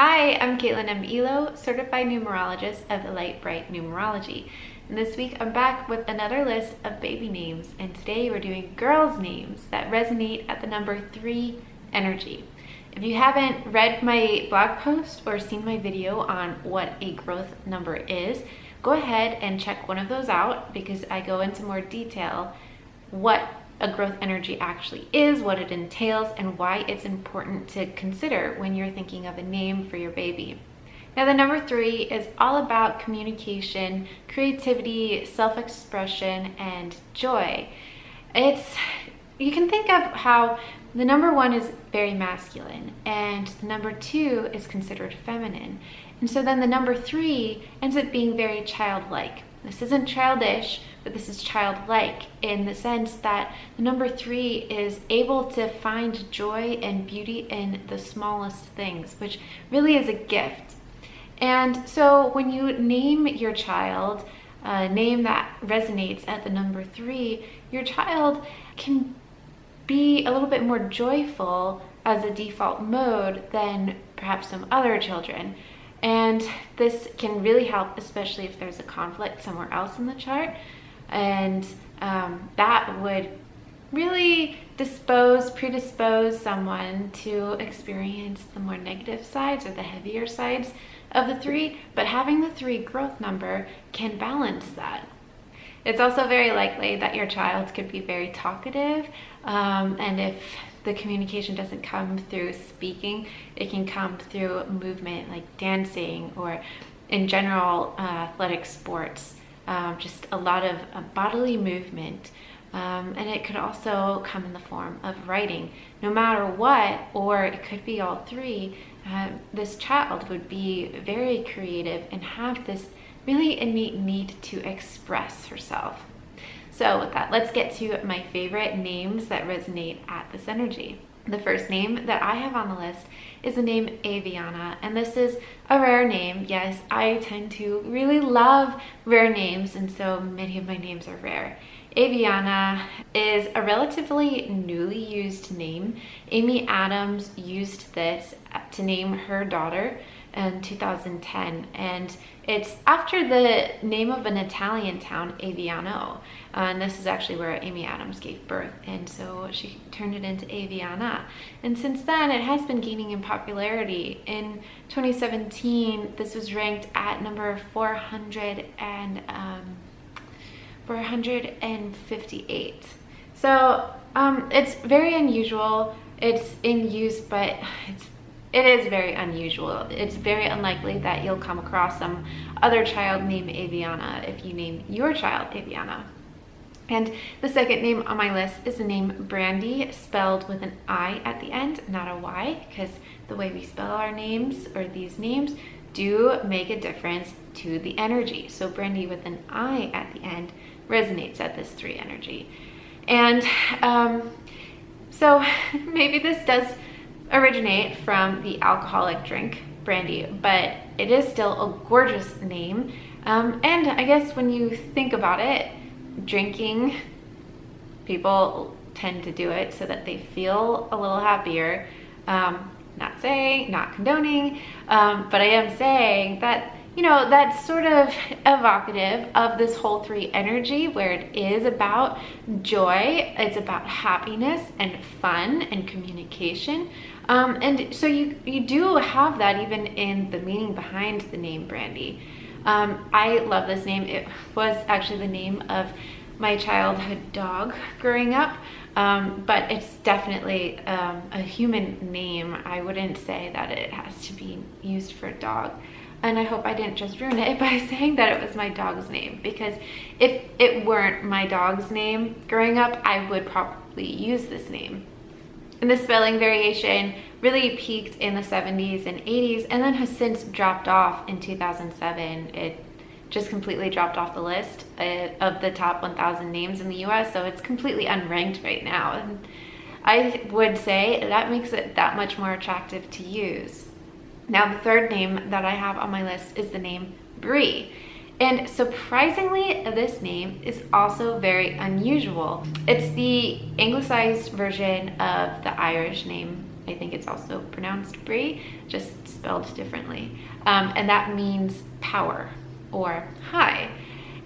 Hi, I'm Caitlin M. Elo, Certified Numerologist of the Light Bright Numerology. And this week I'm back with another list of baby names, and today we're doing girls' names that resonate at the number 3 energy. If you haven't read my blog post or seen my video on what a growth number is, go ahead and check one of those out because I go into more detail what a growth energy actually is, what it entails, and why it's important to consider when you're thinking of a name for your baby. Now, the number 3 is all about communication, creativity, self-expression, and joy. You can think of how the number 1 is very masculine and the number 2 is considered feminine. And so then the number 3 ends up being very childlike. This isn't childish, but this is childlike in the sense that the number 3 is able to find joy and beauty in the smallest things, which really is a gift. And so when you name your child a name that resonates at the number 3, your child can be a little bit more joyful as a default mode than perhaps some other children. And this can really help, especially if there's a conflict somewhere else in the chart. And that would really predispose someone to experience the more negative sides or the heavier sides of the 3. But having the 3 growth number can balance that. It's also very likely that your child could be very talkative, and if the communication doesn't come through speaking, it can come through movement like dancing or in general athletic sports, just a lot of bodily movement. And it could also come in the form of writing. No matter what, or it could be all 3, this child would be very creative and have this really innate need to express herself. So with that, let's get to my favorite names that resonate at this energy. The first name that I have on the list is the name Aviana, and this is a rare name. Yes, I tend to really love rare names, and so many of my names are rare. Aviana is a relatively newly used name. Amy Adams used this to name her daughter in 2010, and it's after the name of an Italian town, Aviano, and this is actually where Amy Adams gave birth, and so she turned it into Aviana. And since then it has been gaining in popularity. In 2017 this was ranked at number 458. So it's very unusual. It's in use, but it is very unusual. It's very unlikely that you'll come across some other child named Aviana if you name your child Aviana. And the second name on my list is the name Brandy, spelled with an I at the end, not a Y, because the way we spell our names or these names do make a difference to the energy. So Brandy with an I at the end resonates at this 3 energy. And so maybe this does originate from the alcoholic drink brandy, but it is still a gorgeous name. And I guess when you think about it, drinking, people tend to do it so that they feel a little happier. Not condoning, but I am saying that, you know, that's sort of evocative of this whole 3 energy, where it is about joy, it's about happiness and fun and communication. And so you do have that even in the meaning behind the name Brandy. I love this name. It was actually the name of my childhood dog growing up, but it's definitely a human name. I wouldn't say that it has to be used for a dog. And I hope I didn't just ruin it by saying that it was my dog's name, because if it weren't my dog's name growing up, I would probably use this name. And the spelling variation really peaked in the 70s and 80s and then has since dropped off in 2007. It just completely dropped off the list of the top 1,000 names in the US, so it's completely unranked right now. And I would say that makes it that much more attractive to use. Now, the third name that I have on my list is the name Bree. And surprisingly, this name is also very unusual. It's the anglicized version of the Irish name I think it's also pronounced Bree, just spelled differently. And that means power or high.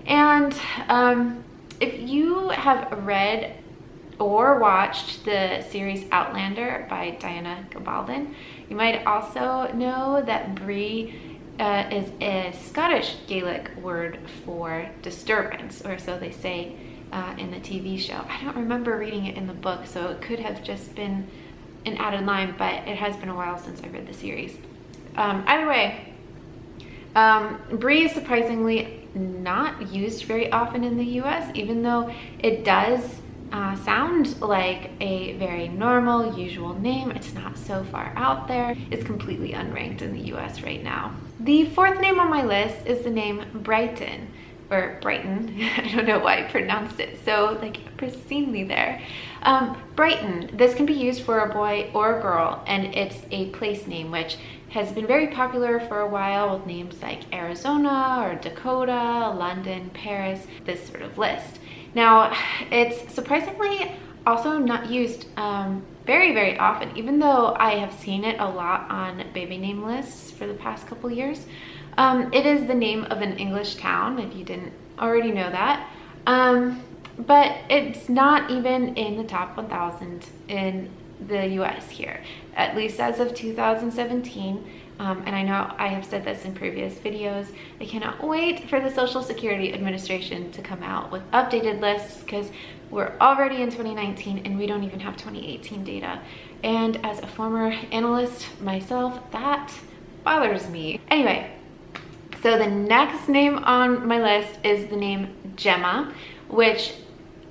And if you have read or watched the series Outlander by Diana Gabaldon, you might also know that Bree is a Scottish Gaelic word for disturbance, or so they say in the TV show. I don't remember reading it in the book, so it could have just been an added line, but it has been a while since I read the series. Either way, Bree is surprisingly not used very often in the US, even though it does sound like a very normal, usual name. It's not so far out there. It's completely unranked in the US right now. The fourth name on my list is the name Brighton, or Brighton. I don't know why I pronounced it so like pristinely there. Brighton, this can be used for a boy or a girl, and it's a place name which has been very popular for a while with names like Arizona or Dakota, London, Paris, this sort of list. Now, it's surprisingly also not used very, very often, even though I have seen it a lot on baby name lists for the past couple years. It is the name of an English town, if you didn't already know that. But it's not even in the top 1,000 in the US here, at least as of 2017. And I know I have said this in previous videos. I cannot wait for the Social Security Administration to come out with updated lists, because we're already in 2019 and we don't even have 2018 data. And as a former analyst myself, that bothers me. Anyway, so the next name on my list is the name Gemma, which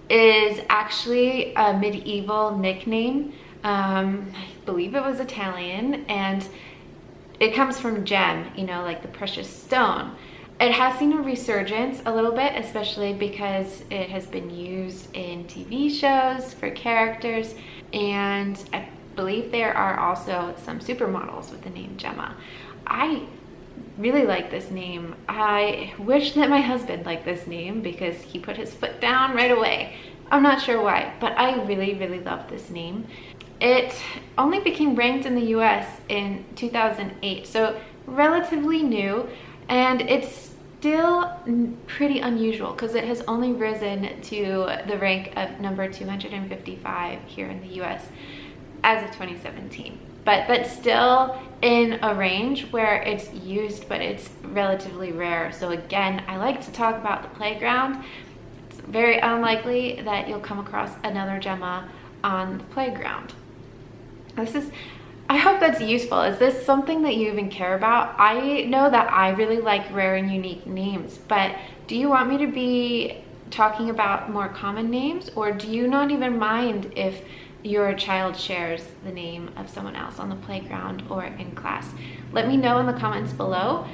is actually a medieval nickname. I believe it was Italian, and it comes from gem, you know, like the precious stone. It has seen a resurgence a little bit, especially because it has been used in TV shows for characters, and I believe there are also some supermodels with the name Gemma. I really like this name. I wish that my husband liked this name because he put his foot down right away. I'm not sure why, but I really, really love this name. It only became ranked in the US in 2008, so relatively new, and it's still pretty unusual because it has only risen to the rank of number 255 here in the US as of 2017. But that's still in a range where it's used, but it's relatively rare. So again, I like to talk about the playground. It's very unlikely that you'll come across another Gemma on the playground. I hope that's useful. Is this something that you even care about? I know that I really like rare and unique names, but do you want me to be talking about more common names, or do you not even mind if your child shares the name of someone else on the playground or in class? Let me know in the comments below,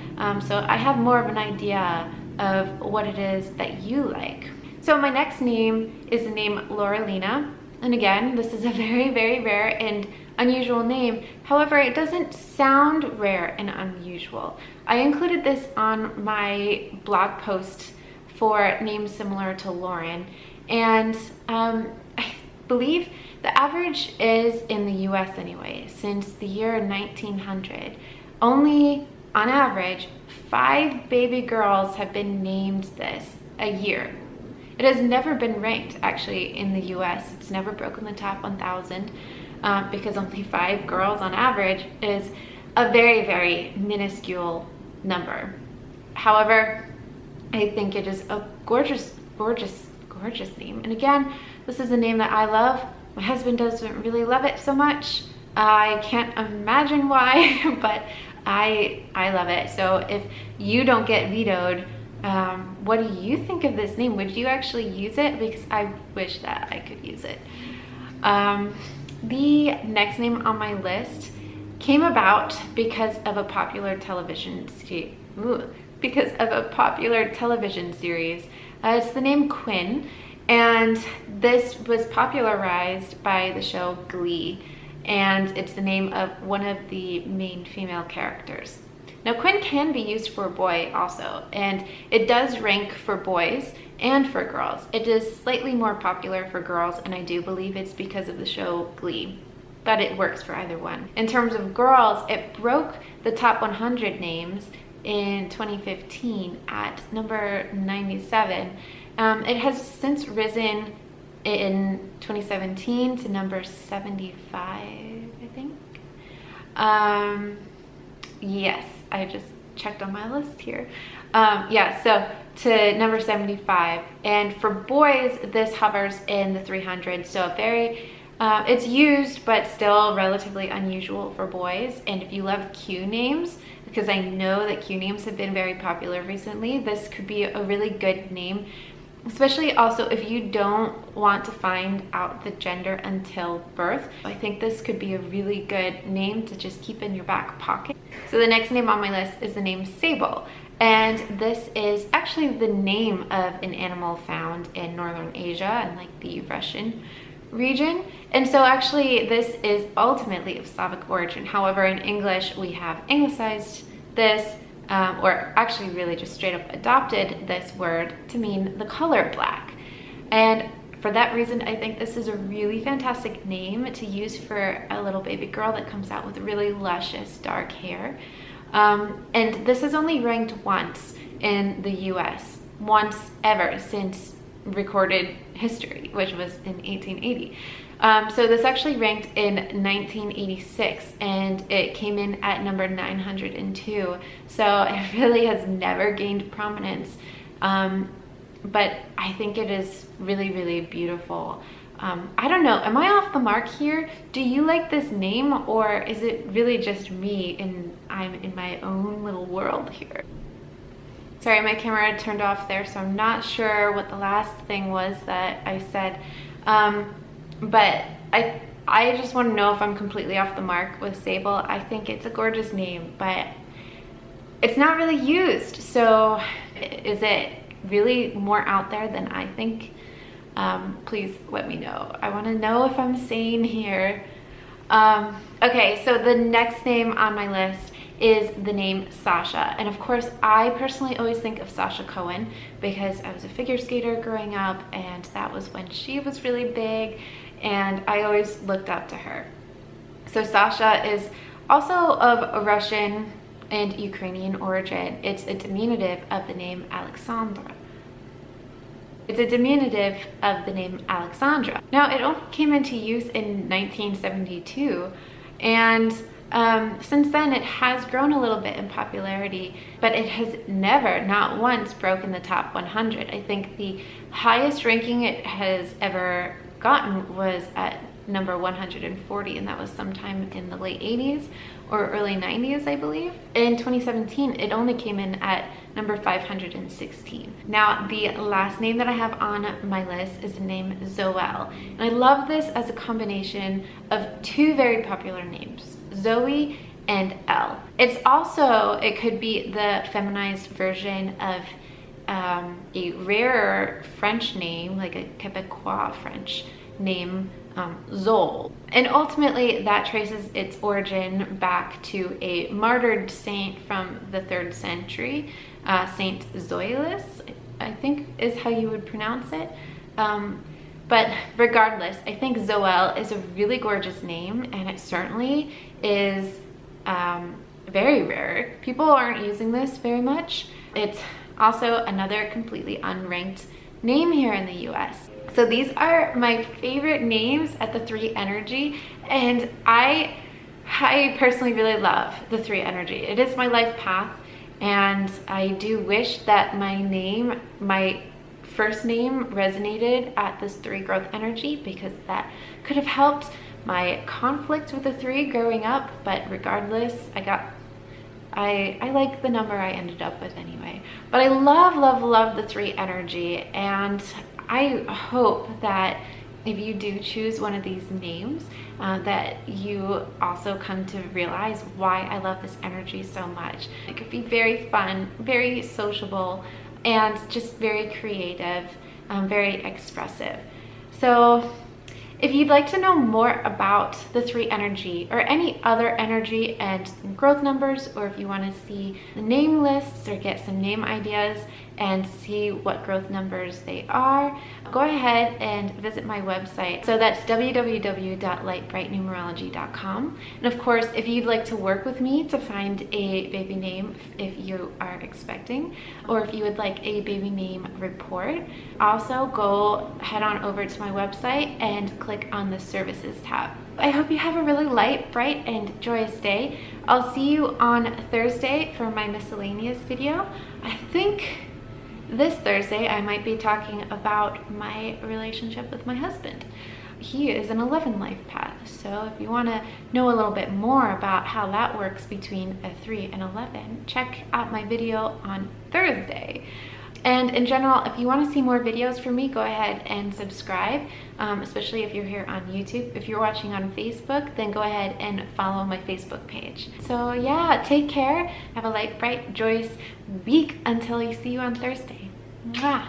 so I have more of an idea of what it is that you like. So my next name is the name Laurelina, and again, this is a very, very rare and unusual name. However, it doesn't sound rare and unusual. I included this on my blog post for names similar to Lauren, and I believe the average is in the US anyway, since the year 1900. Only on average 5 baby girls have been named this a year. It has never been ranked actually in the US. It's never broken the top 1,000 because only 5 girls on average is a very, very minuscule number. However, I think it is a gorgeous, gorgeous, gorgeous name. And again, this is a name that I love. My husband doesn't really love it so much. I can't imagine why, but I love it. So if you don't get vetoed, what do you think of this name? Would you actually use it? Because I wish that I could use it. The next name on my list came about because of a popular television series. It's the name Quinn, and this was popularized by the show Glee, and it's the name of one of the main female characters. Now, Quinn can be used for a boy also, and it does rank for boys and for girls. It is slightly more popular for girls, and I do believe it's because of the show Glee. but it works for either one. In terms of girls, it broke the top 100 names in 2015 at number 97. It has since risen in 2017 to number 75, I think. Yes, I just checked on my list here. Yeah, so to number 75. And for boys, this hovers in the 300s. So very, it's used, but still relatively unusual for boys. And if you love Q names, because I know that Q names have been very popular recently, this could be a really good name. Especially also if you don't want to find out the gender until birth. I think this could be a really good name to just keep in your back pocket. So the next name on my list is the name Sable. And this is actually the name of an animal found in Northern Asia and like the Russian region. And so actually this is ultimately of Slavic origin. However, in English, we have anglicized this, or actually really just straight up adopted this word to mean the color black. And for that reason, I think this is a really fantastic name to use for a little baby girl that comes out with really luscious dark hair. And this is only ranked once in the US, once ever since recorded history, which was in 1880. So this actually ranked in 1986 and it came in at number 902. So it really has never gained prominence. But I think it is really, really beautiful. I don't know, am I off the mark here? Do you like this name, or is it really just me and I'm in my own little world here? Sorry, my camera turned off there, so I'm not sure what the last thing was that I said. But I just want to know if I'm completely off the mark with Sable. I think it's a gorgeous name, but it's not really used. So is it really more out there than I think? Please let me know. I want to know if I'm sane here. Okay, so the next name on my list is the name Sasha. And of course, I personally always think of Sasha Cohen because I was a figure skater growing up and that was when she was really big and I always looked up to her. So Sasha is also of a Russian and Ukrainian origin. It's a diminutive of the name Alexandra. It's a diminutive of the name Alexandra. Now, it only came into use in 1972, and since then it has grown a little bit in popularity, but it has never, not once, broken the top 100. I think the highest ranking it has ever gotten was at number 140, and that was sometime in the late 80s or early 90s, I believe. In 2017, it only came in at number 516. Now, the last name that I have on my list is the name Zoel. And I love this as a combination of two very popular names, Zoe and Elle. It's also, it could be the feminized version of a rarer French name, like a Quebecois French name, Zol. And ultimately that traces its origin back to a martyred saint from the 3rd century, Saint Zoilus, I think is how you would pronounce it. But regardless, I think Zoel is a really gorgeous name, and it certainly is very rare. People aren't using this very much. It's also another completely unranked name here in the US. So these are my favorite names at the 3 Energy, and I personally really love the 3 Energy. It is my life path, and I do wish that my name, my first name, resonated at this 3 growth energy, because that could have helped my conflict with the 3 growing up. But regardless, I like the number I ended up with anyway. But I love the 3 Energy, and I hope that if you do choose one of these names, that you also come to realize why I love this energy so much. It could be very fun, very sociable, and just very creative, very expressive. So If you'd like to know more about the 3 energy or any other energy and growth numbers, or if you want to see the name lists or get some name ideas and see what growth numbers they are, go ahead and visit my website. So that's www.lightbrightnumerology.com. And of course, if you'd like to work with me to find a baby name if you are expecting, or if you would like a baby name report, also go head on over to my website and click on the services tab. I hope you have a really light, bright, and joyous day. I'll see you on Thursday for my miscellaneous video. I think this Thursday I might be talking about my relationship with my husband. He is an 11 life path, so if you want to know a little bit more about how that works between a 3 and 11, check out my video on Thursday. And in general, if you want to see more videos from me, go ahead and subscribe, especially if you're here on YouTube. If you're watching on Facebook, then go ahead and follow my Facebook page. So yeah, take care. Have a light, bright, joyous week until I see you on Thursday. Mwah.